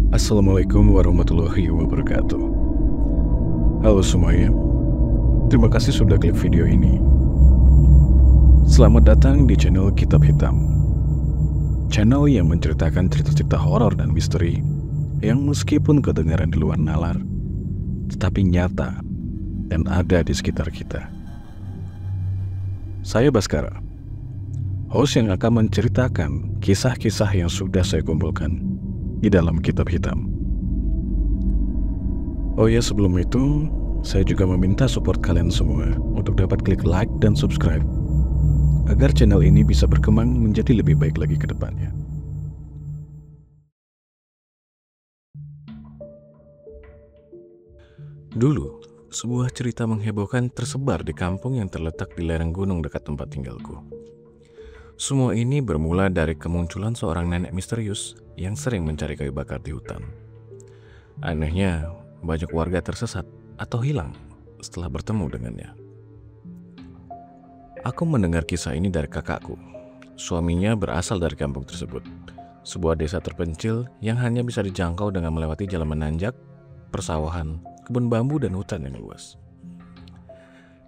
Assalamualaikum warahmatullahi wabarakatuh. Halo semuanya, terima kasih sudah klik video ini. Selamat datang di channel Kitab Hitam, channel yang menceritakan cerita-cerita horor dan misteri yang meskipun kedengaran di luar nalar, tetapi nyata dan ada di sekitar kita. Saya Baskara, host yang akan menceritakan kisah-kisah yang sudah saya kumpulkan di dalam Kitab Hitam. Oh ya, sebelum itu saya juga meminta support kalian semua untuk dapat klik like dan subscribe agar channel ini bisa berkembang menjadi lebih baik lagi ke depannya. Dulu, sebuah cerita menghebohkan tersebar di kampung yang terletak di lereng gunung dekat tempat tinggalku. Semua ini bermula dari kemunculan seorang nenek misterius yang sering mencari kayu bakar di hutan. Anehnya, banyak warga tersesat atau hilang setelah bertemu dengannya. Aku mendengar kisah ini dari kakakku. Suaminya berasal dari kampung tersebut, sebuah desa terpencil yang hanya bisa dijangkau dengan melewati jalan menanjak, persawahan, kebun bambu, dan hutan yang luas.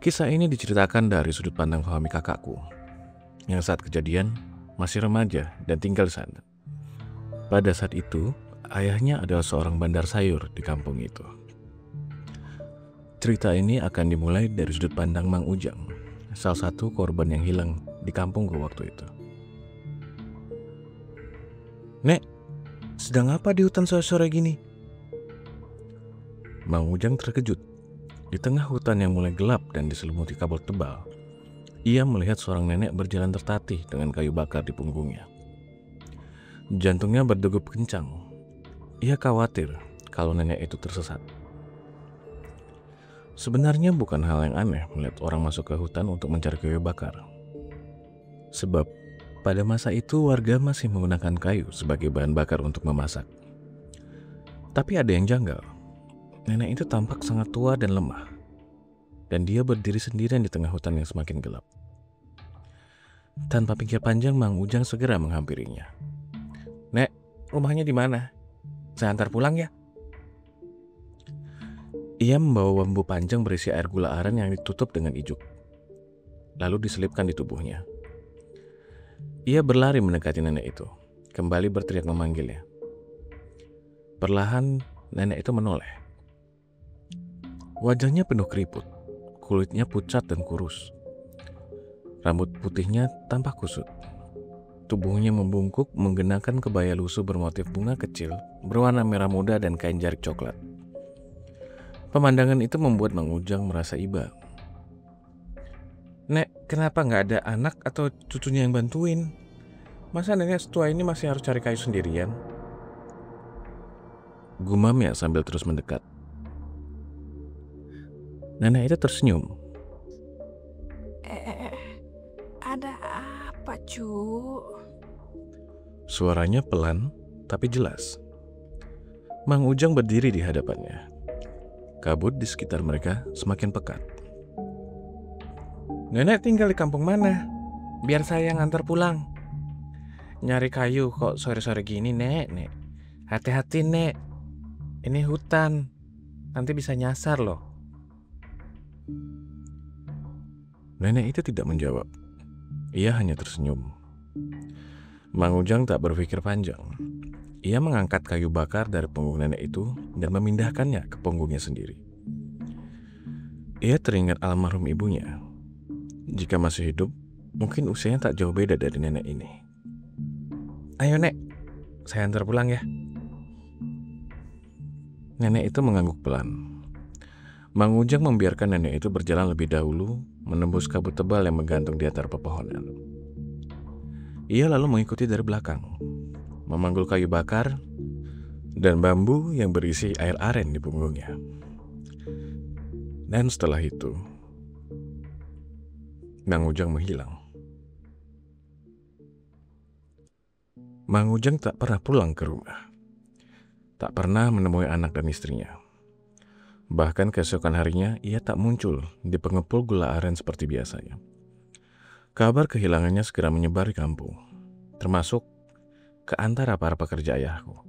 Kisah ini diceritakan dari sudut pandang suami kakakku, yang saat kejadian masih remaja dan tinggal di sana. Pada saat itu, ayahnya adalah seorang bandar sayur di kampung itu. Cerita ini akan dimulai dari sudut pandang Mang Ujang, salah satu korban yang hilang di kampungku waktu itu. "Nek, sedang apa di hutan sore-sore gini?" Mang Ujang terkejut. Di tengah hutan yang mulai gelap dan diselimuti kabut tebal, ia melihat seorang nenek berjalan tertatih dengan kayu bakar di punggungnya. Jantungnya berdegup kencang. Ia khawatir kalau nenek itu tersesat. Sebenarnya bukan hal yang aneh melihat orang masuk ke hutan untuk mencari kayu bakar. Sebab pada masa itu warga masih menggunakan kayu sebagai bahan bakar untuk memasak. Tapi ada yang janggal. Nenek itu tampak sangat tua dan lemah. Dan dia berdiri sendirian di tengah hutan yang semakin gelap. Tanpa pikir panjang, Mang Ujang segera menghampirinya. "Nek, rumahnya di mana? Saya antar pulang ya." Ia membawa bambu panjang berisi air gula aren yang ditutup dengan ijuk, lalu diselipkan di tubuhnya. Ia berlari mendekati nenek itu, kembali berteriak memanggilnya. Perlahan, nenek itu menoleh. Wajahnya penuh keriput, kulitnya pucat dan kurus. Rambut putihnya tampak kusut. Tubuhnya membungkuk menggenakan kebaya lusuh bermotif bunga kecil berwarna merah muda dan kain jarik coklat. Pemandangan itu membuat Mang Ujang merasa iba. "Nek, kenapa nggak ada anak atau cucunya yang bantuin? Masa nenek setua ini masih harus cari kayu sendirian?" Gumamnya sambil terus mendekat. Nenek itu tersenyum. Ada apa, cu?" Suaranya pelan tapi jelas. Mang Ujang berdiri di hadapannya. Kabut di sekitar mereka semakin pekat. "Nenek tinggal di kampung mana? Biar saya yang antar pulang. Nyari kayu kok sore-sore gini, Nek. Hati-hati, Nek. Ini hutan. Nanti bisa nyasar loh." Nenek itu tidak menjawab. Ia hanya tersenyum. Mang Ujang tak berpikir panjang. Ia mengangkat kayu bakar dari punggung nenek itu dan memindahkannya ke punggungnya sendiri. Ia teringat almarhum ibunya. Jika masih hidup, mungkin usianya tak jauh beda dari nenek ini. "Ayo, Nek, saya antar pulang ya." Nenek itu mengangguk pelan. Mang Ujang membiarkan nenek itu berjalan lebih dahulu, menembus kabut tebal yang menggantung di antara pepohonan. Ia lalu mengikuti dari belakang, memanggul kayu bakar dan bambu yang berisi air aren di punggungnya. Dan setelah itu, Mang Ujang menghilang. Mang Ujang tak pernah pulang ke rumah. Tak pernah menemui anak dan istrinya. Bahkan keesokan harinya, ia tak muncul di pengepul gula aren seperti biasanya. Kabar kehilangannya segera menyebar di kampung, termasuk ke antara para pekerja ayahku.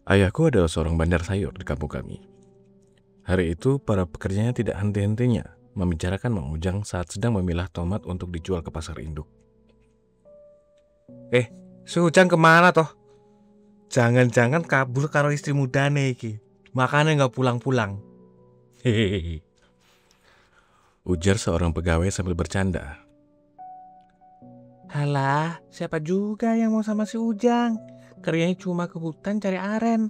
Ayahku adalah seorang bandar sayur di kampung kami. Hari itu, para pekerjanya tidak henti-hentinya membicarakan Mang Ujang saat sedang memilah tomat untuk dijual ke pasar induk. Si Ujang kemana toh? Jangan-jangan kabur karo istri mudane iki. Makanya nggak pulang-pulang. Hehehe, ujar seorang pegawai sambil bercanda. Halah, siapa juga yang mau sama si Ujang? Kerjanya cuma ke hutan cari aren.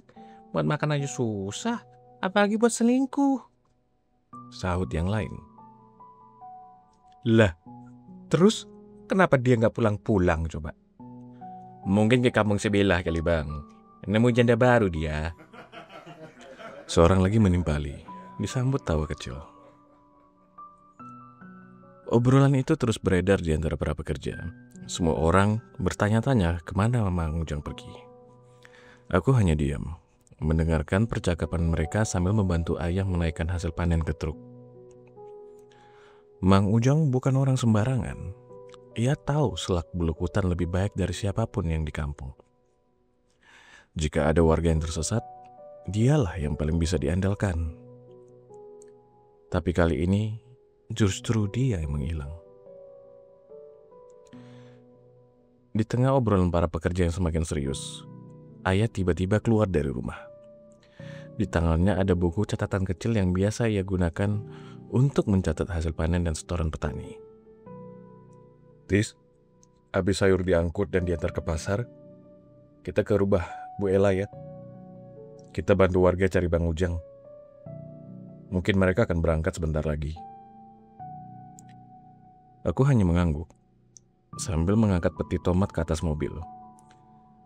Buat makan aja susah, apalagi buat selingkuh. Sahut yang lain. Lah, terus kenapa dia nggak pulang-pulang coba? Mungkin ke kampung sebelah kali bang. Nemu janda baru dia. Seorang lagi menimpali, disambut tawa kecil. Obrolan itu terus beredar di antara para pekerja. Semua orang bertanya-tanya kemana Mang Ujang pergi. Aku hanya diam, mendengarkan percakapan mereka sambil membantu ayah menaikkan hasil panen ke truk. Mang Ujang bukan orang sembarangan. Ia tahu selak beluk hutan lebih baik dari siapapun yang di kampung. Jika ada warga yang tersesat, dialah yang paling bisa diandalkan. Tapi kali ini, justru dia yang menghilang. Di tengah obrolan para pekerja yang semakin serius, ayah tiba-tiba keluar dari rumah. Di tangannya ada buku catatan kecil yang biasa ia gunakan untuk mencatat hasil panen dan setoran petani. Tis, habis sayur diangkut dan diantar ke pasar, kita ke rumah Bu Ela ya. Kita bantu warga cari Bang Ujang. Mungkin mereka akan berangkat sebentar lagi. Aku hanya mengangguk sambil mengangkat peti tomat ke atas mobil.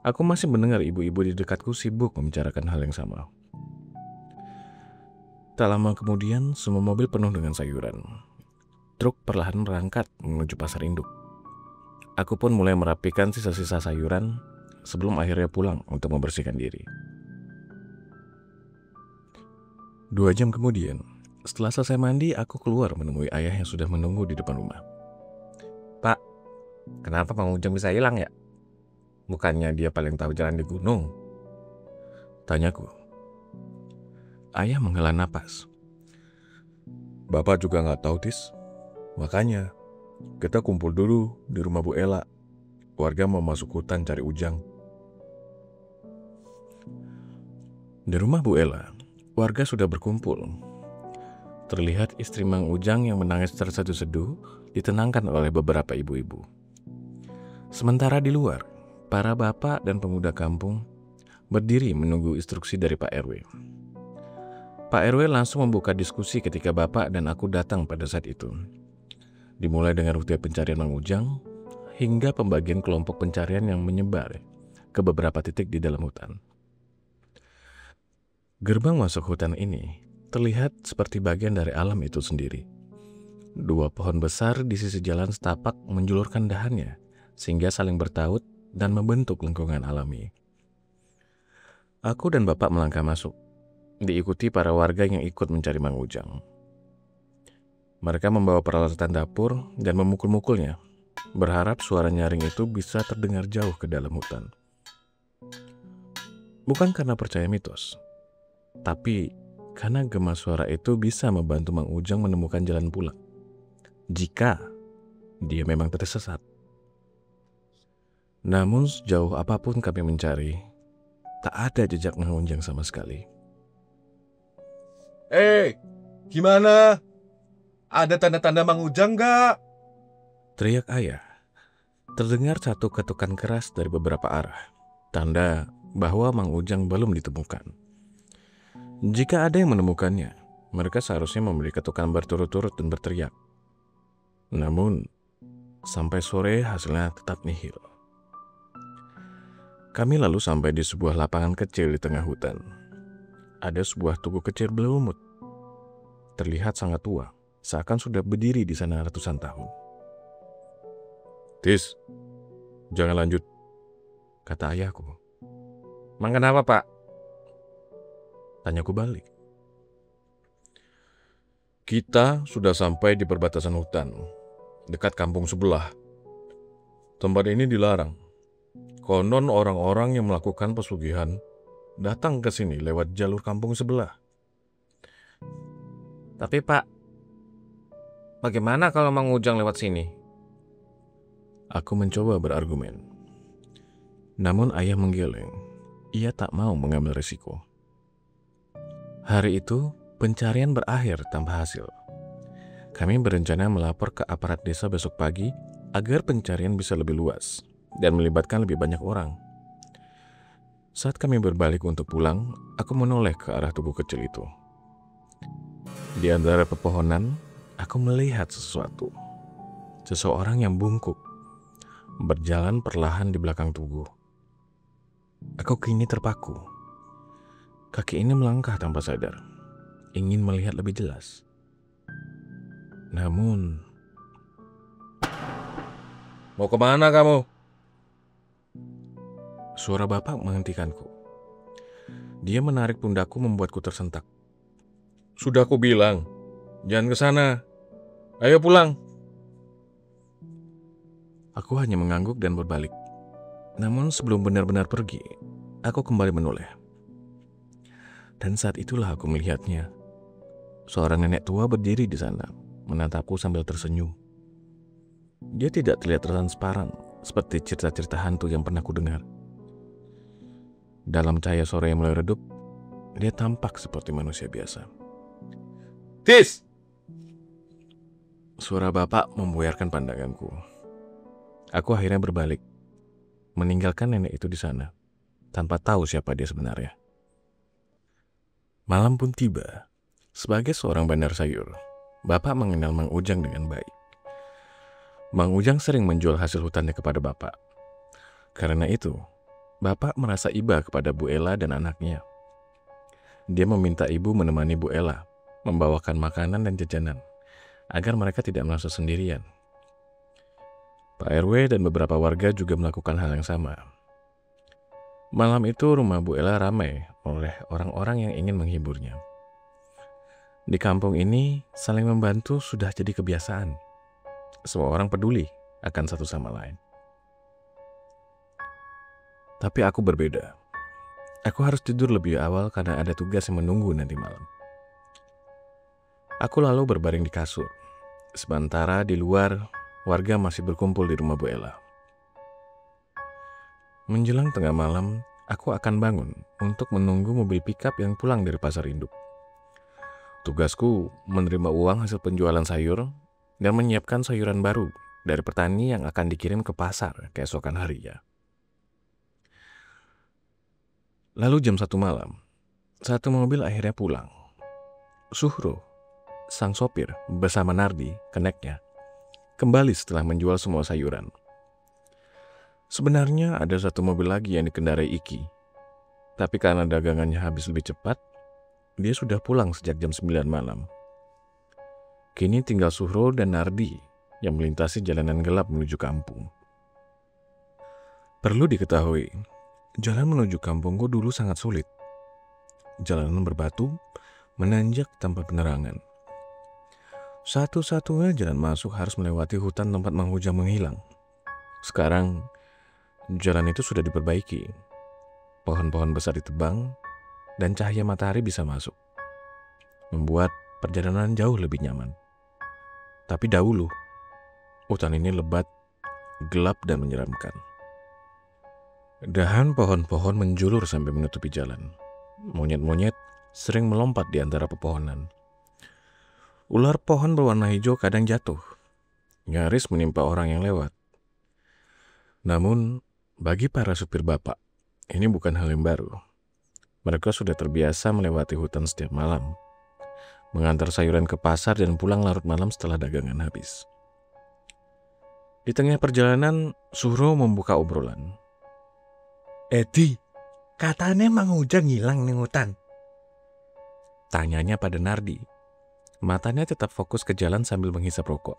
Aku masih mendengar ibu-ibu di dekatku sibuk membicarakan hal yang sama. Tak lama kemudian, semua mobil penuh dengan sayuran. Truk perlahan berangkat menuju pasar induk. Aku pun mulai merapikan sisa-sisa sayuran sebelum akhirnya pulang untuk membersihkan diri. 2 jam kemudian, setelah selesai mandi, aku keluar menemui ayah yang sudah menunggu di depan rumah. Pak, kenapa Mang Ujang bisa hilang ya? Bukannya dia paling tahu jalan di gunung? Tanyaku. Ayah menghela napas. Bapak juga nggak tahu, Tis. Makanya, kita kumpul dulu di rumah Bu Ela. Warga mau masuk hutan cari Ujang. Di rumah Bu Ela, warga sudah berkumpul. Terlihat istri Mang Ujang yang menangis terseduh-seduh ditenangkan oleh beberapa ibu-ibu. Sementara di luar, para bapak dan pemuda kampung berdiri menunggu instruksi dari Pak RW. Pak RW langsung membuka diskusi ketika bapak dan aku datang pada saat itu. Dimulai dengan rute pencarian Mang Ujang hingga pembagian kelompok pencarian yang menyebar ke beberapa titik di dalam hutan. Gerbang masuk hutan ini terlihat seperti bagian dari alam itu sendiri. 2 pohon besar di sisi jalan setapak menjulurkan dahannya sehingga saling bertaut dan membentuk lengkungan alami. Aku dan bapak melangkah masuk, diikuti para warga yang ikut mencari Mang Ujang. Mereka membawa peralatan dapur dan memukul-mukulnya, berharap suara nyaring itu bisa terdengar jauh ke dalam hutan. Bukan karena percaya mitos, tapi karena gema suara itu bisa membantu Mang Ujang menemukan jalan pulang, jika dia memang tersesat. Namun sejauh apapun kami mencari, tak ada jejak Mang Ujang sama sekali. Gimana? Ada tanda-tanda Mang Ujang nggak? Teriak ayah. Terdengar satu ketukan keras dari beberapa arah, tanda bahwa Mang Ujang belum ditemukan. Jika ada yang menemukannya, mereka seharusnya memberi ketukan berturut-turut dan berteriak. Namun, sampai sore hasilnya tetap nihil. Kami lalu sampai di sebuah lapangan kecil di tengah hutan. Ada sebuah tugu kecil berlumut. Terlihat sangat tua, seakan sudah berdiri di sana ratusan tahun. Tis, jangan lanjut, kata ayahku. Mang kenapa Pak? Tanyaku balik. Kita sudah sampai di perbatasan hutan, dekat kampung sebelah. Tempat ini dilarang. Konon orang-orang yang melakukan pesugihan datang ke sini lewat jalur kampung sebelah. Tapi Pak, bagaimana kalau Mang Ujang lewat sini? Aku mencoba berargumen. Namun ayah menggeleng. Ia tak mau mengambil risiko. Hari itu, pencarian berakhir tanpa hasil. Kami berencana melapor ke aparat desa besok pagi agar pencarian bisa lebih luas dan melibatkan lebih banyak orang. Saat kami berbalik untuk pulang, aku menoleh ke arah tugu kecil itu. Di antara pepohonan, aku melihat sesuatu. Seseorang yang bungkuk, berjalan perlahan di belakang tugu. Aku kini terpaku. Kaki ini melangkah tanpa sadar, ingin melihat lebih jelas. Namun, Mau kemana kamu? suara bapak menghentikanku. Dia menarik pundakku membuatku tersentak. Sudah aku bilang, jangan ke sana. Ayo pulang. Aku hanya mengangguk dan berbalik. Namun sebelum benar-benar pergi, aku kembali menoleh. Dan saat itulah aku melihatnya. Seorang nenek tua berdiri di sana, menatapku sambil tersenyum. Dia tidak terlihat transparan, seperti cerita-cerita hantu yang pernah kudengar. Dalam cahaya sore yang mulai redup, dia tampak seperti manusia biasa. Tis! Suara bapak membuyarkan pandanganku. Aku akhirnya berbalik, meninggalkan nenek itu di sana, tanpa tahu siapa dia sebenarnya. Malam pun tiba. Sebagai seorang bandar sayur, bapak mengenal Mang Ujang dengan baik. Mang Ujang sering menjual hasil hutannya kepada bapak. Karena itu, bapak merasa iba kepada Bu Ella dan anaknya. Dia meminta ibu menemani Bu Ella, membawakan makanan dan jajanan, agar mereka tidak merasa sendirian. Pak RW dan beberapa warga juga melakukan hal yang sama. Malam itu rumah Bu Ella ramai oleh orang-orang yang ingin menghiburnya. Di kampung ini, saling membantu sudah jadi kebiasaan. Semua orang peduli akan satu sama lain. Tapi aku berbeda. Aku harus tidur lebih awal karena ada tugas yang menunggu nanti malam. Aku lalu berbaring di kasur. Sementara di luar, warga masih berkumpul di rumah Bu Ella. Menjelang tengah malam, aku akan bangun untuk menunggu mobil pickup yang pulang dari pasar induk. Tugasku menerima uang hasil penjualan sayur dan menyiapkan sayuran baru dari petani yang akan dikirim ke pasar keesokan harinya. Lalu jam 1 malam, satu mobil akhirnya pulang. Suhro, sang sopir bersama Nardi, keneknya, kembali setelah menjual semua sayuran. Sebenarnya ada satu mobil lagi yang dikendarai Iki, tapi karena dagangannya habis lebih cepat, dia sudah pulang sejak jam 9 malam. Kini tinggal Suhro dan Nardi yang melintasi jalanan gelap menuju kampung. Perlu diketahui, jalan menuju kampungku dulu sangat sulit. Jalanan berbatu, menanjak tanpa penerangan. Satu-satunya jalan masuk harus melewati hutan tempat Mang Ujang menghilang. Sekarang, jalan itu sudah diperbaiki. Pohon-pohon besar ditebang, dan cahaya matahari bisa masuk. Membuat perjalanan jauh lebih nyaman. Tapi dahulu, hutan ini lebat, gelap dan menyeramkan. Dahan pohon-pohon menjulur sampai menutupi jalan. Monyet-monyet sering melompat di antara pepohonan. Ular pohon berwarna hijau kadang jatuh, nyaris menimpa orang yang lewat. Namun, bagi para supir bapak, ini bukan hal yang baru. Mereka sudah terbiasa melewati hutan setiap malam, mengantar sayuran ke pasar dan pulang larut malam setelah dagangan habis. Di tengah perjalanan, Suhro membuka obrolan. Edi, katanya Mang Ujang hilang ning hutan. Tanyanya pada Nardi. Matanya tetap fokus ke jalan sambil menghisap rokok.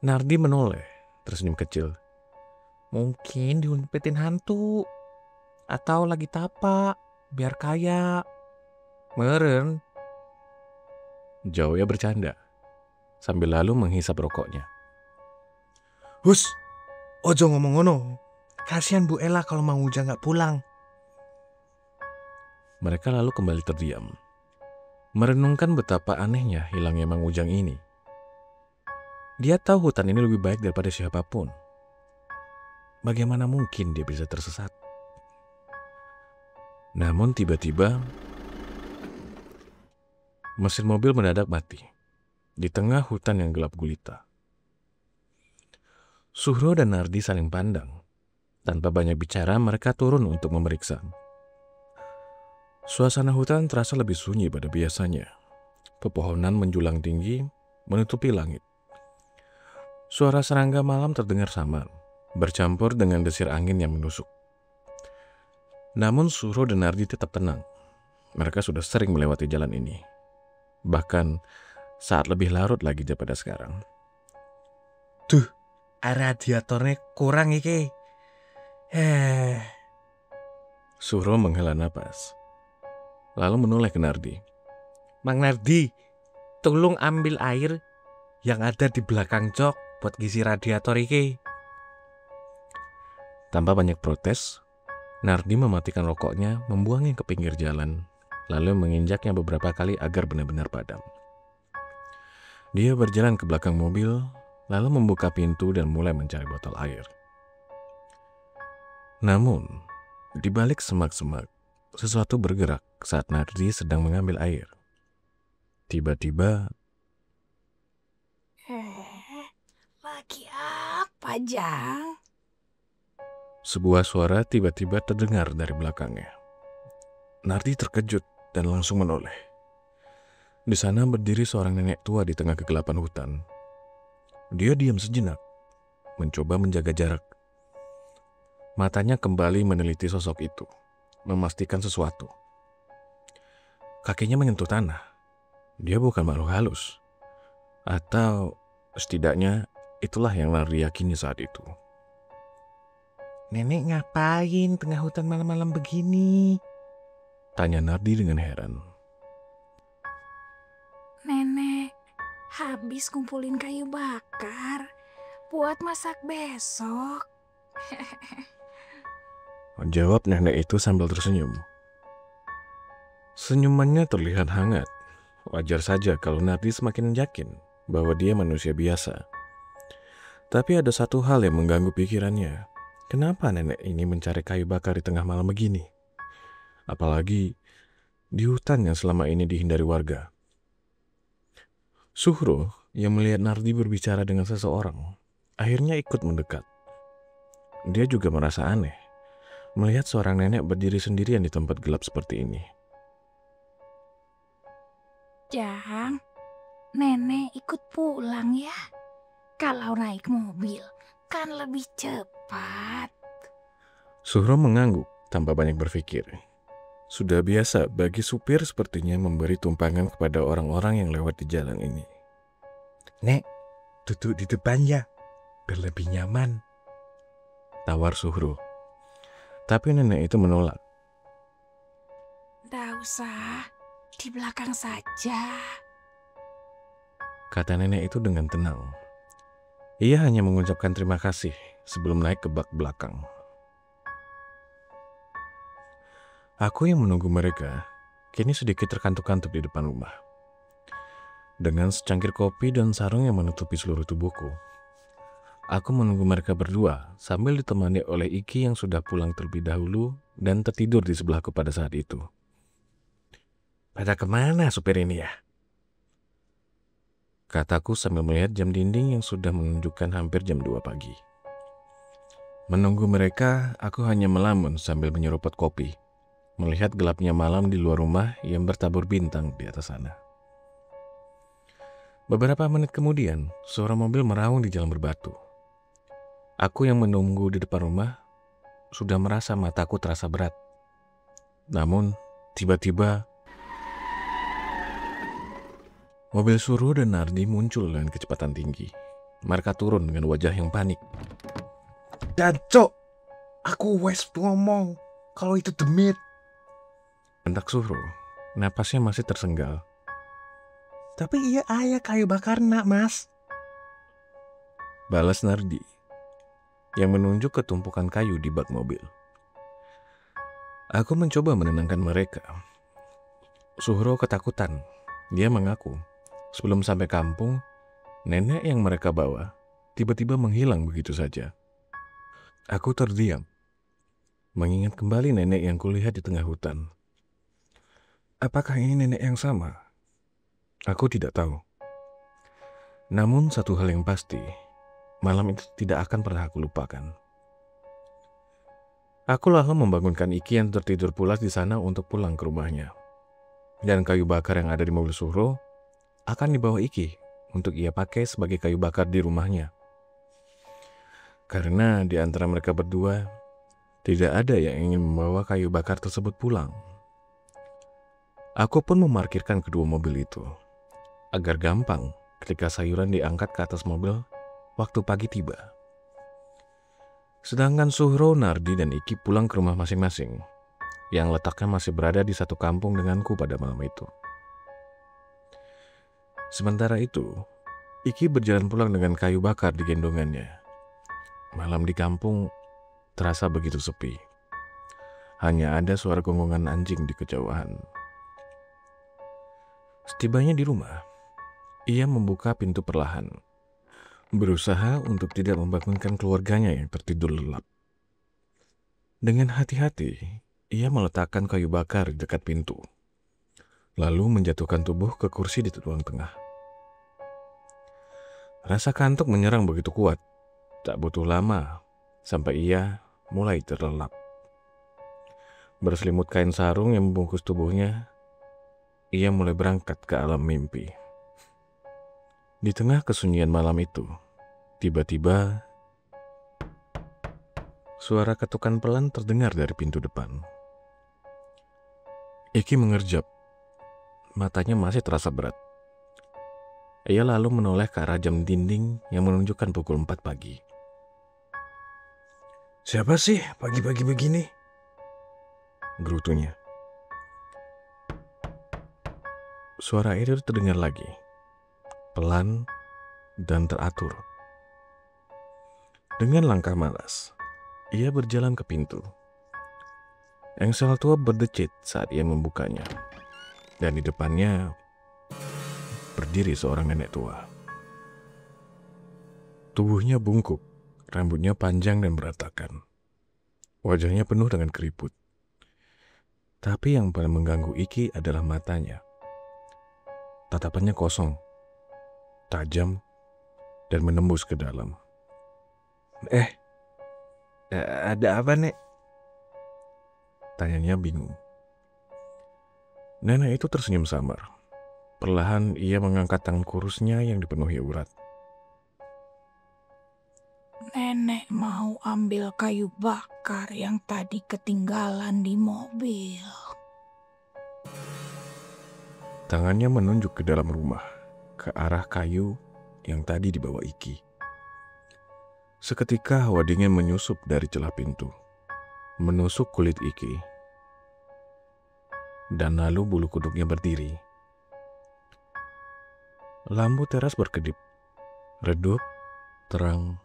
Nardi menoleh, tersenyum kecil. Mungkin diumpetin hantu. Atau lagi tapak, biar kaya. Meren. Jawabnya bercanda, sambil lalu menghisap rokoknya. Hus, ojo ngomong ngono. Kasihan Bu Ella kalau Mang Ujang gak pulang. Mereka lalu kembali terdiam, merenungkan betapa anehnya hilangnya Mang Ujang ini. Dia tahu hutan ini lebih baik daripada siapapun. Bagaimana mungkin dia bisa tersesat? Namun tiba-tiba, mesin mobil mendadak mati di tengah hutan yang gelap gulita. Suhro dan Nardi saling pandang. Tanpa banyak bicara, mereka turun untuk memeriksa. Suasana hutan terasa lebih sunyi pada biasanya. Pepohonan menjulang tinggi, menutupi langit. Suara serangga malam terdengar samar, bercampur dengan desir angin yang menusuk. Namun Suhro dan Nardi tetap tenang. Mereka sudah sering melewati jalan ini. Bahkan saat lebih larut lagi daripada sekarang. Duh, radiatornya kurang iki. Suhro menghela napas, lalu menoleh ke Nardi. Mang Nardi, tolong ambil air yang ada di belakang jok buat ngisi radiator iki. Tanpa banyak protes, Nardi mematikan rokoknya, membuangnya ke pinggir jalan, lalu menginjaknya beberapa kali agar benar-benar padam. Dia berjalan ke belakang mobil, lalu membuka pintu dan mulai mencari botol air. Namun, di balik semak-semak, sesuatu bergerak saat Nardi sedang mengambil air. Tiba-tiba, Lagi apa, Jang? sebuah suara tiba-tiba terdengar dari belakangnya. Nardi terkejut dan langsung menoleh. Di sana berdiri seorang nenek tua di tengah kegelapan hutan. Dia diam sejenak, mencoba menjaga jarak. Matanya kembali meneliti sosok itu, memastikan sesuatu. Kakinya menyentuh tanah. Dia bukan makhluk halus. Atau setidaknya itulah yang Nardi yakini saat itu. Nenek ngapain tengah hutan malam-malam begini? Tanya Nardi dengan heran. Nenek habis kumpulin kayu bakar buat masak besok. Jawab nenek itu sambil tersenyum. Senyumannya terlihat hangat. Wajar saja kalau Nardi semakin yakin bahwa dia manusia biasa. Tapi ada satu hal yang mengganggu pikirannya. Kenapa nenek ini mencari kayu bakar di tengah malam begini? Apalagi di hutan yang selama ini dihindari warga. Suhro yang melihat Nardi berbicara dengan seseorang akhirnya ikut mendekat. Dia juga merasa aneh melihat seorang nenek berdiri sendirian di tempat gelap seperti ini. Jang, nenek ikut pulang ya. Kalau naik mobil kan lebih cepat. Suhro mengangguk tanpa banyak berpikir. Sudah biasa bagi supir sepertinya memberi tumpangan kepada orang-orang yang lewat di jalan ini. Nek, duduk di depan ya, biar lebih nyaman. Tawar Suhro. Tapi nenek itu menolak. Nggak usah, di belakang saja. Kata nenek itu dengan tenang. Ia hanya mengucapkan terima kasih sebelum naik ke bak belakang. Aku yang menunggu mereka kini sedikit terkantuk-kantuk di depan rumah. Dengan secangkir kopi dan sarung yang menutupi seluruh tubuhku, aku menunggu mereka berdua sambil ditemani oleh Iki yang sudah pulang terlebih dahulu dan tertidur di sebelahku pada saat itu. Pada kemana supir ini ya? Kataku sambil melihat jam dinding yang sudah menunjukkan hampir jam 2 pagi. Menunggu mereka, aku hanya melamun sambil menyeruput kopi, melihat gelapnya malam di luar rumah yang bertabur bintang di atas sana. Beberapa menit kemudian, suara mobil meraung di jalan berbatu. Aku yang menunggu di depan rumah sudah merasa mataku terasa berat. Namun, tiba-tiba mobil Suhro dan Nardi muncul dengan kecepatan tinggi. Mereka turun dengan wajah yang panik. Jancok, aku wes ngomong kalau itu demit. Bentak Suhro, napasnya masih tersengal. Tapi iya ayah kayu bakar nak mas. Balas Nardi yang menunjuk ke tumpukan kayu di bak mobil. Aku mencoba menenangkan mereka. Suhro ketakutan. Dia mengaku, sebelum sampai kampung, nenek yang mereka bawa tiba-tiba menghilang begitu saja. Aku terdiam, mengingat kembali nenek yang kulihat di tengah hutan. Apakah ini nenek yang sama? Aku tidak tahu. Namun satu hal yang pasti, malam itu tidak akan pernah aku lupakan. Aku lalu membangunkan Iki yang tertidur pulas di sana untuk pulang ke rumahnya. Dan kayu bakar yang ada di mobil Suhro akan dibawa Iki untuk ia pakai sebagai kayu bakar di rumahnya. Karena di antara mereka berdua, tidak ada yang ingin membawa kayu bakar tersebut pulang. Aku pun memarkirkan kedua mobil itu, agar gampang ketika sayuran diangkat ke atas mobil waktu pagi tiba. Sedangkan Suhro, Nardi, dan Iki pulang ke rumah masing-masing, yang letaknya masih berada di satu kampung denganku pada malam itu. Sementara itu, Iki berjalan pulang dengan kayu bakar di gendongannya. Malam di kampung terasa begitu sepi. Hanya ada suara gonggongan anjing di kejauhan. Setibanya di rumah, ia membuka pintu perlahan, berusaha untuk tidak membangunkan keluarganya yang tertidur lelap. Dengan hati-hati, ia meletakkan kayu bakar di dekat pintu, lalu menjatuhkan tubuh ke kursi di ruang tengah. Rasa kantuk menyerang begitu kuat, tak butuh lama sampai ia mulai terlelap. Berselimut kain sarung yang membungkus tubuhnya, ia mulai berangkat ke alam mimpi. Di tengah kesunyian malam itu, tiba-tiba suara ketukan pelan terdengar dari pintu depan. Iki mengerjap, matanya masih terasa berat. Ia lalu menoleh ke arah jam dinding yang menunjukkan pukul 4 pagi. "Siapa sih pagi-pagi begini?" gerutunya. Suara itu terdengar lagi, pelan dan teratur. Dengan langkah malas, ia berjalan ke pintu. Engsel tua berdecit saat ia membukanya, dan di depannya berdiri seorang nenek tua. Tubuhnya bungkuk, rambutnya panjang dan berantakan. Wajahnya penuh dengan keriput. Tapi yang paling mengganggu Iki adalah matanya. Tatapannya kosong, tajam, dan menembus ke dalam. Ada apa, Nek?" tanyanya bingung. Nenek itu tersenyum samar. Perlahan ia mengangkat tangan kurusnya yang dipenuhi urat. Nenek mau ambil kayu bakar yang tadi ketinggalan di mobil. Tangannya menunjuk ke dalam rumah, ke arah kayu yang tadi dibawa Iki. Seketika hawa dingin menyusup dari celah pintu, menusuk kulit Iki, dan lalu bulu kuduknya berdiri. Lampu teras berkedip, redup, terang,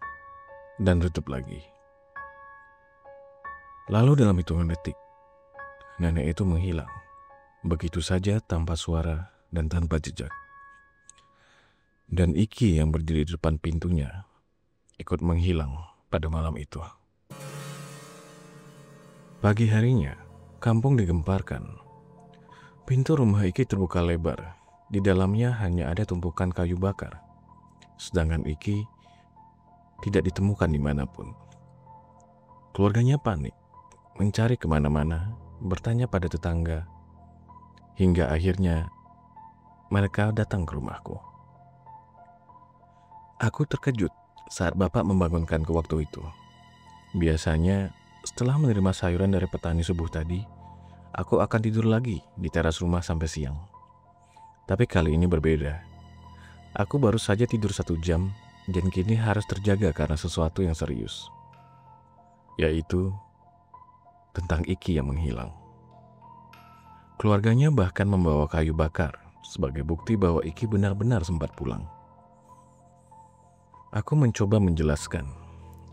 dan redup lagi. Lalu dalam hitungan detik, nenek itu menghilang, begitu saja tanpa suara dan tanpa jejak. Dan Iki yang berdiri di depan pintunya ikut menghilang pada malam itu. Pagi harinya, kampung digemparkan. Pintu rumah Iki terbuka lebar. Di dalamnya hanya ada tumpukan kayu bakar. Sedangkan Iki tidak ditemukan dimanapun. Keluarganya panik, mencari kemana-mana, bertanya pada tetangga, hingga akhirnya mereka datang ke rumahku. Aku terkejut saat bapak membangunkanku waktu itu. Biasanya setelah menerima sayuran dari petani subuh tadi, aku akan tidur lagi di teras rumah sampai siang. Tapi kali ini berbeda. Aku baru saja tidur 1 jam dan kini harus terjaga karena sesuatu yang serius. Yaitu tentang Iki yang menghilang. Keluarganya bahkan membawa kayu bakar sebagai bukti bahwa Iki benar-benar sempat pulang. Aku mencoba menjelaskan.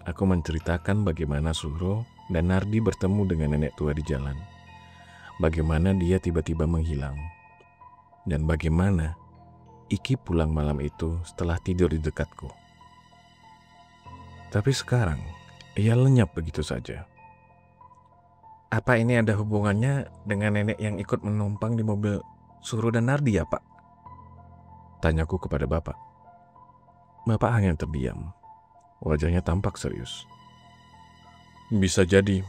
Aku menceritakan bagaimana Suhro dan Nardi bertemu dengan nenek tua di jalan. Bagaimana dia tiba-tiba menghilang dan bagaimana Iki pulang malam itu setelah tidur di dekatku. Tapi sekarang ia lenyap begitu saja. Apa ini ada hubungannya dengan nenek yang ikut menumpang di mobil Suruh dan Nardi ya, Pak? Tanyaku kepada bapak. Bapak hanya terdiam. Wajahnya tampak serius. Bisa jadi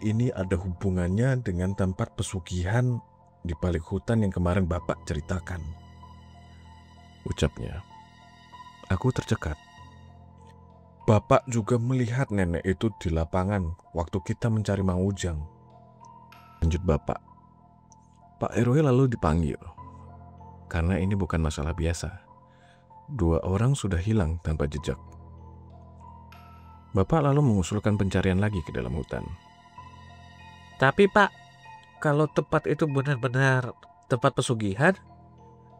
ini ada hubungannya dengan tempat pesugihan di balik hutan yang kemarin bapak ceritakan. Ucapnya. Aku tercekat. Bapak juga melihat nenek itu di lapangan waktu kita mencari Mang Ujang. Lanjut bapak. Pak RW lalu dipanggil. Karena ini bukan masalah biasa. 2 orang sudah hilang tanpa jejak. Bapak lalu mengusulkan pencarian lagi ke dalam hutan. Tapi Pak, kalau tempat itu benar-benar tempat pesugihan,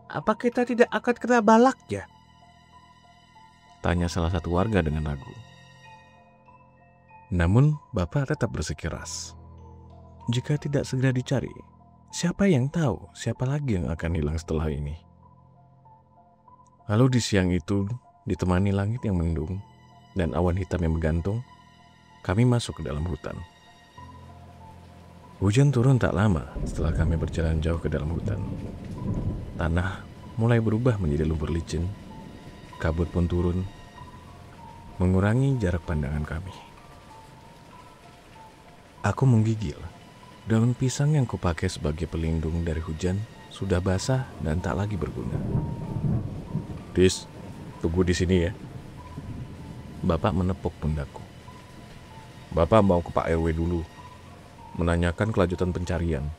apa kita tidak akan kena balaknya? Tanya salah satu warga dengan ragu. Namun bapak tetap bersikeras. Jika tidak segera dicari, siapa yang tahu siapa lagi yang akan hilang setelah ini? Lalu di siang itu, ditemani langit yang mendung dan awan hitam yang menggantung, kami masuk ke dalam hutan. Hujan turun tak lama setelah kami berjalan jauh ke dalam hutan. Tanah mulai berubah menjadi lumpur licin. Kabut pun turun, mengurangi jarak pandangan kami. Aku menggigil. Daun pisang yang kupakai sebagai pelindung dari hujan sudah basah dan tak lagi berguna. Dis, tunggu di sini ya. Bapak menepuk pundakku. Bapak mau ke Pak RW dulu, menanyakan kelanjutan pencarian.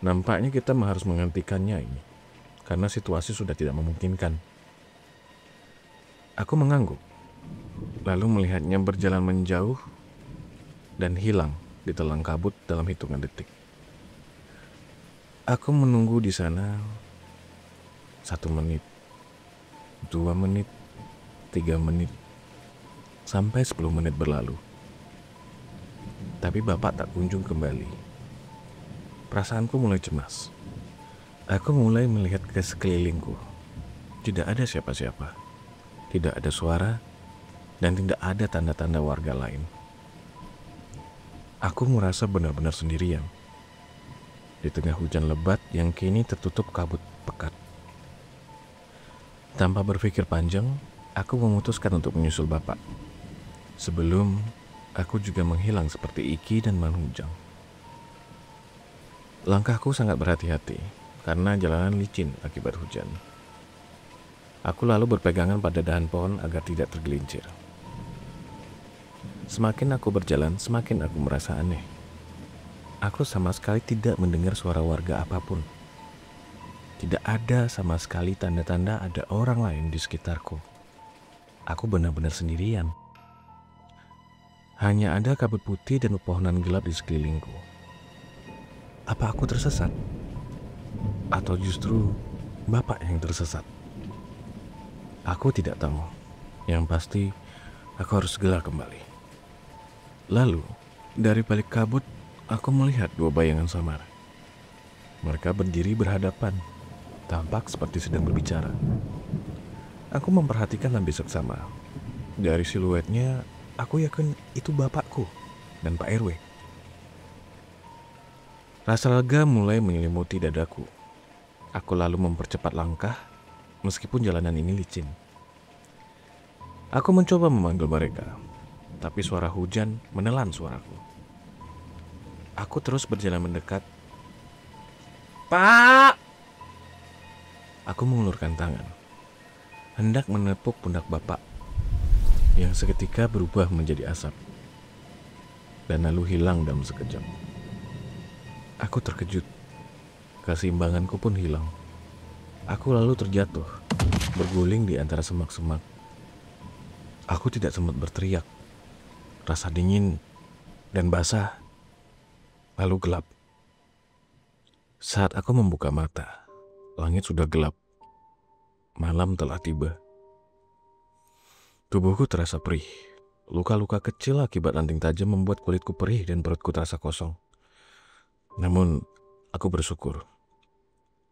Nampaknya kita harus menghentikannya ini, karena situasi sudah tidak memungkinkan. Aku mengangguk, lalu melihatnya berjalan menjauh dan hilang di telang kabut dalam hitungan detik. Aku menunggu di sana 1 menit, 2 menit, 3 menit, sampai 10 menit berlalu. Tapi bapak tak kunjung kembali. Perasaanku mulai cemas. Aku mulai melihat ke sekelilingku. Tidak ada siapa-siapa. Tidak ada suara, dan tidak ada tanda-tanda warga lain. Aku merasa benar-benar sendirian. Di tengah hujan lebat yang kini tertutup kabut pekat. Tanpa berpikir panjang, aku memutuskan untuk menyusul bapak. Sebelum aku juga menghilang seperti Iki dan Mang Ujang. Langkahku sangat berhati-hati, karena jalanan licin akibat hujan. Aku lalu berpegangan pada dahan pohon agar tidak tergelincir. Semakin aku berjalan, semakin aku merasa aneh. Aku sama sekali tidak mendengar suara warga apapun. Tidak ada sama sekali tanda-tanda ada orang lain di sekitarku. Aku benar-benar sendirian. Hanya ada kabut putih dan pepohonan gelap di sekelilingku. Apa aku tersesat? Atau justru bapak yang tersesat? Aku tidak tahu. Yang pasti, aku harus segera kembali. Lalu, dari balik kabut, aku melihat 2 bayangan samar. Mereka berdiri berhadapan, tampak seperti sedang berbicara. Aku memperhatikan lebih seksama. Dari siluetnya, aku yakin itu bapakku dan Pak RW. Rasa lega mulai menyelimuti dadaku. Aku lalu mempercepat langkah, meskipun jalanan ini licin. Aku mencoba memanggil mereka, tapi suara hujan menelan suaraku. Aku terus berjalan mendekat. Pak! Aku mengulurkan tangan, hendak menepuk pundak bapak, yang seketika berubah menjadi asap, dan lalu hilang dalam sekejap. Aku terkejut, keseimbanganku pun hilang. Aku lalu terjatuh, berguling di antara semak-semak. Aku tidak sempat berteriak. Rasa dingin dan basah, lalu gelap. Saat aku membuka mata, langit sudah gelap. Malam telah tiba. Tubuhku terasa perih. Luka-luka kecil akibat ranting tajam membuat kulitku perih dan perutku terasa kosong. Namun, aku bersyukur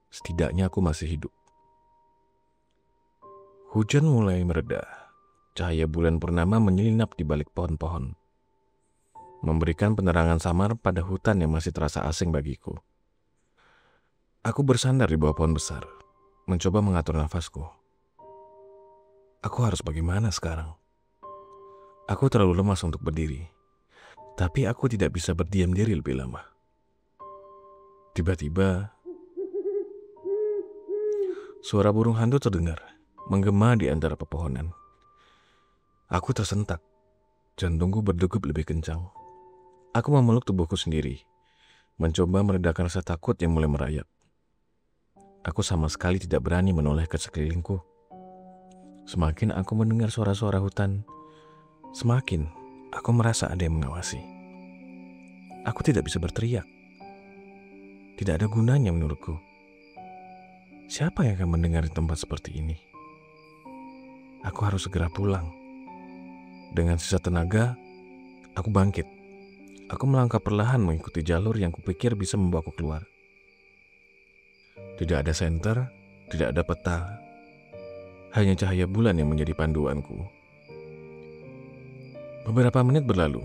Setidaknya aku masih hidup. Hujan mulai mereda. Cahaya bulan purnama menyelinap di balik pohon-pohon, memberikan penerangan samar pada hutan yang masih terasa asing bagiku. Aku bersandar di bawah pohon besar, mencoba mengatur nafasku. Aku harus bagaimana sekarang? Aku terlalu lemas untuk berdiri, tapi aku tidak bisa berdiam diri lebih lama. Tiba-tiba, suara burung hantu terdengar, menggema di antara pepohonan. Aku tersentak, jantungku berdegup lebih kencang. Aku memeluk tubuhku sendiri, mencoba meredakan rasa takut yang mulai merayap. Aku sama sekali tidak berani menoleh ke sekelilingku. Semakin aku mendengar suara-suara hutan, semakin aku merasa ada yang mengawasi. Aku tidak bisa berteriak. Tidak ada gunanya menurutku. Siapa yang akan mendengar di tempat seperti ini? Aku harus segera pulang. Dengan sisa tenaga, aku bangkit. Aku melangkah perlahan mengikuti jalur yang kupikir bisa membawaku keluar. Tidak ada senter, tidak ada peta. Hanya cahaya bulan yang menjadi panduanku. Beberapa menit berlalu.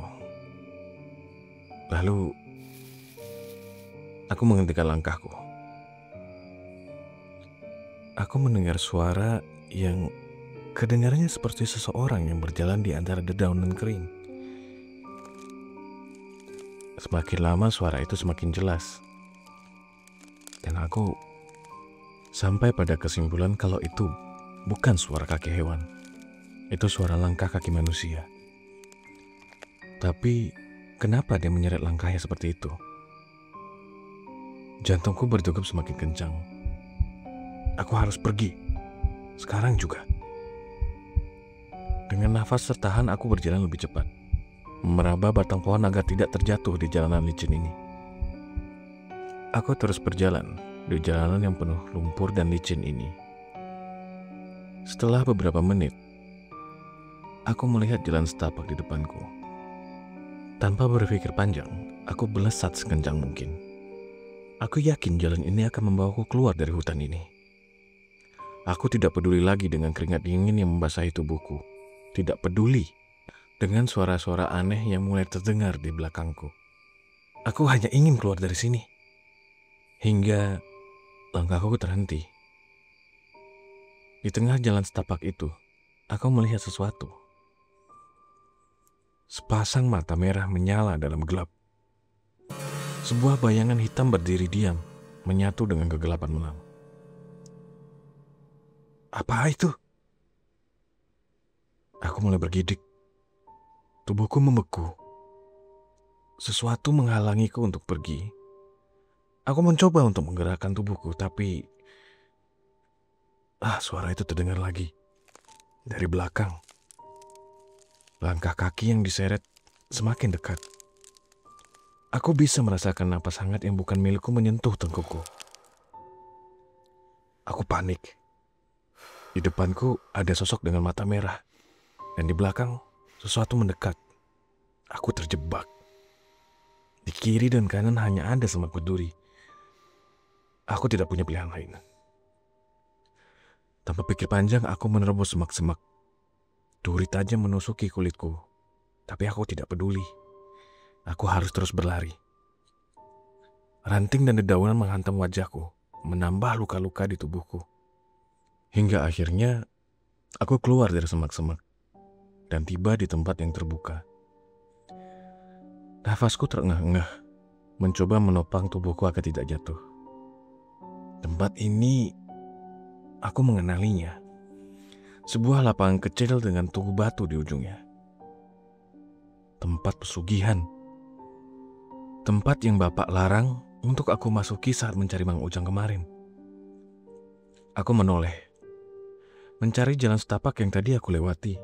Lalu, aku menghentikan langkahku. Aku mendengar suara yang kedengarannya seperti seseorang yang berjalan di antara dedaunan kering. Semakin lama suara itu semakin jelas. Dan aku sampai pada kesimpulan kalau itu bukan suara kaki hewan. Itu suara langkah kaki manusia. Tapi kenapa dia menyeret langkahnya seperti itu? Jantungku berdegup semakin kencang. Aku harus pergi. Sekarang juga. Dengan nafas tertahan aku berjalan lebih cepat, meraba batang pohon agar tidak terjatuh di jalanan licin ini. Aku terus berjalan di jalanan yang penuh lumpur dan licin ini. Setelah beberapa menit, aku melihat jalan setapak di depanku. Tanpa berpikir panjang, aku melesat sekencang mungkin. Aku yakin jalan ini akan membawaku keluar dari hutan ini. Aku tidak peduli lagi dengan keringat dingin yang membasahi tubuhku. Tidak peduli dengan suara-suara aneh yang mulai terdengar di belakangku. Aku hanya ingin keluar dari sini. Hingga langkahku terhenti. Di tengah jalan setapak itu, aku melihat sesuatu. Sepasang mata merah menyala dalam gelap. Sebuah bayangan hitam berdiri diam, menyatu dengan kegelapan malam. Apa itu? Aku mulai bergidik. Tubuhku membeku. Sesuatu menghalangiku untuk pergi. Aku mencoba untuk menggerakkan tubuhku, tapi suara itu terdengar lagi. Dari belakang. Langkah kaki yang diseret semakin dekat. Aku bisa merasakan napas hangat yang bukan milikku menyentuh tengkukku. Aku panik. Di depanku ada sosok dengan mata merah. Dan di belakang, sesuatu mendekat. Aku terjebak. Di kiri dan kanan hanya ada semak berduri. Aku tidak punya pilihan lain. Tanpa pikir panjang, aku menerobos semak-semak. Duri tajam menusuki kulitku. Tapi aku tidak peduli. Aku harus terus berlari. Ranting dan dedaunan menghantam wajahku, menambah luka-luka di tubuhku. Hingga akhirnya, aku keluar dari semak-semak. Dan tiba di tempat yang terbuka. Nafasku terengah-engah, mencoba menopang tubuhku agar tidak jatuh. Tempat ini, aku mengenalinya. Sebuah lapangan kecil dengan tugu batu di ujungnya. Tempat pesugihan. Tempat yang Bapak larang untuk aku masuki saat mencari Mang Ujang kemarin. Aku menoleh, mencari jalan setapak yang tadi aku lewati.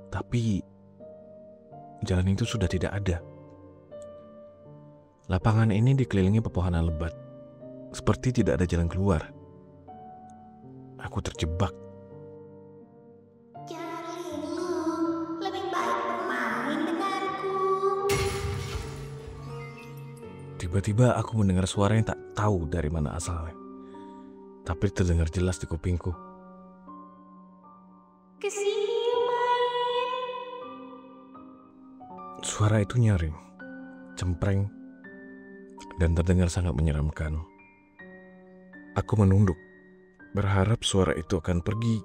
Tapi jalan itu sudah tidak ada. Lapangan ini dikelilingi pepohonan lebat, seperti tidak ada jalan keluar. Aku terjebak. Charlie, lebih baik bermain denganku. Tiba-tiba aku mendengar suara yang tak tahu dari mana asalnya. tapi terdengar jelas di kupingku. Kesini yuk main. Suara itu nyaring, cempreng, dan terdengar sangat menyeramkan. Aku menunduk, berharap suara itu akan pergi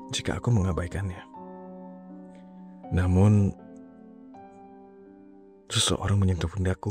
jika aku mengabaikannya. Namun, seseorang menyentuh pundakku.